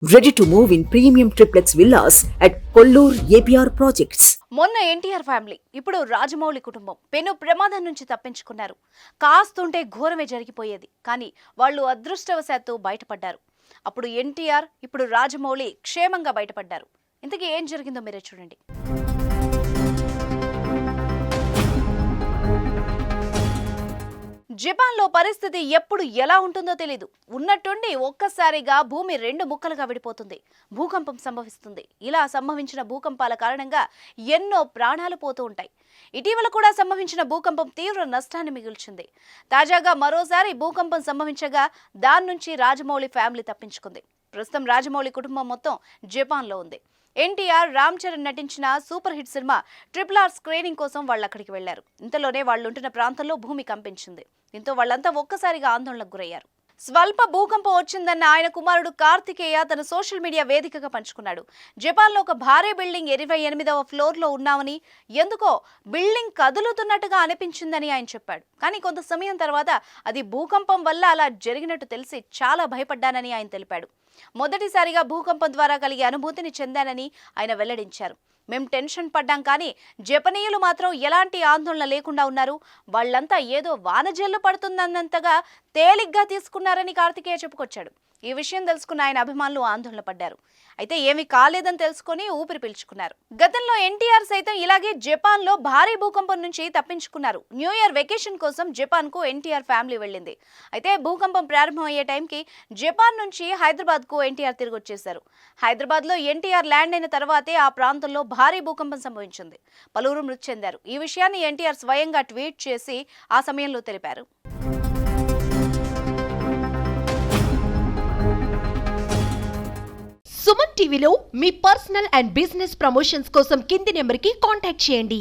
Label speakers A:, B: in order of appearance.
A: Ready to move in premium triplex villas at Kollur APR Projects.
B: మొన్న NTR family ఇప్పుడు రాజమౌళి కుటుంబం పెను ప్రమాదం నుంచి తప్పించుకున్నారు. కాస్తుంటే ఘోరమే జరిగిపోయేది, కానీ వాళ్ళు అదృష్టవశాత్తు బయటపడ్డారు. అప్పుడు ఎన్టీఆర్, ఇప్పుడు రాజమౌళి క్షేమంగా బయటపడ్డారు. ఇంతకీ ఏం జరిగిందో మీరే చూడండి. జపాన్లో పరిస్థితి ఎప్పుడు ఎలా ఉంటుందో తెలీదు. ఉన్నట్టుండి ఒక్కసారిగా భూమి రెండు ముక్కలుగా విడిపోతుంది, భూకంపం సంభవిస్తుంది. ఇలా సంభవించిన భూకంపాల కారణంగా ఎన్నో ప్రాణాలు పోతూ ఉంటాయి. ఇటీవల కూడా సంభవించిన భూకంపం తీవ్ర నష్టాన్ని మిగిల్చింది. తాజాగా మరోసారి భూకంపం సంభవించగా దాని నుంచి రాజమౌళి ఫ్యామిలీ తప్పించుకుంది. ప్రస్తుతం రాజమౌళి కుటుంబం మొత్తం జపాన్లో ఉంది. ఎన్టీఆర్, రామ్ చరణ్ నటించిన super hit cinema RRR screening కోసం వాళ్ళు అక్కడికి వెళ్లారు. ఇంతలోనే వాళ్ళు ఉంటున్న ప్రాంతంలో భూమి కంపించింది. దీంతో వాళ్ళంతా ఒక్కసారిగా ఆందోళనకు గురయ్యారు. స్వల్ప భూకంపం వచ్చిందన్న ఆయన కుమారుడు కార్తికేయ తన సోషల్ మీడియా వేదికగా పంచుకున్నాడు. జపాన్లో ఒక భారీ బిల్డింగ్ 28వ ఫ్లోర్లో ఉన్నామని, ఎందుకో బిల్డింగ్ కదులుతున్నట్టుగా అనిపించిందని ఆయన చెప్పాడు. కానీ కొంత సమయం తర్వాత అది భూకంపం వల్ల అలా జరిగినట్టు తెలిసి చాలా భయపడ్డానని ఆయన తెలిపాడు. మొదటిసారిగా భూకంపం ద్వారా కలిగే అనుభూతిని చెందానని ఆయన వెల్లడించారు. మేం టెన్షన్ పడ్డాం, కానీ జపనీయులు మాత్రం ఎలాంటి ఆందోళన లేకుండా ఉన్నారు. వాళ్ళంతా ఏదో వానజల్లు పడుతుందన్నంతగా తేలిగ్గా తీసుకున్నారని కార్తికేయ చెప్పుకొచ్చాడు. ఈ విషయం తెలుసుకున్న ఆయన అభిమానులు ఆందోళన పడ్డారు. అయితే ఏమీ కాలేదని తెలుసుకుని ఊపిరి పీల్చుకున్నారు. గతంలో ఎన్టీఆర్ సైతం ఇలాగే జపాన్లో భారీ భూకంపం నుంచి తప్పించుకున్నారు. న్యూ ఇయర్ వెకేషన్ కోసం జపాన్కు ఎన్టీఆర్ ఫ్యామిలీ వెళ్ళింది. అయితే భూకంపం ప్రారంభం అయ్యే టైంకి జపాన్ నుంచి హైదరాబాద్కు ఎన్టీఆర్ తిరిగి వచ్చేశారు. హైదరాబాద్లో ఎన్టీఆర్ ల్యాండ్ అయిన తర్వాతే ఆ ప్రాంతంలో భారీ భూకంపం సంభవించింది. పలువురు మృతి చెందారు. ఈ విషయాన్ని ఎన్టీఆర్ స్వయంగా ట్వీట్ చేసి ఆ సమయంలో తెలిపారు.
C: సుమన్ టీవీలో మీ పర్సనల్ అండ్ బిజినెస్ ప్రమోషన్స్ కోసం కింది నెంబర్కి కాంటాక్ట్ చేయండి.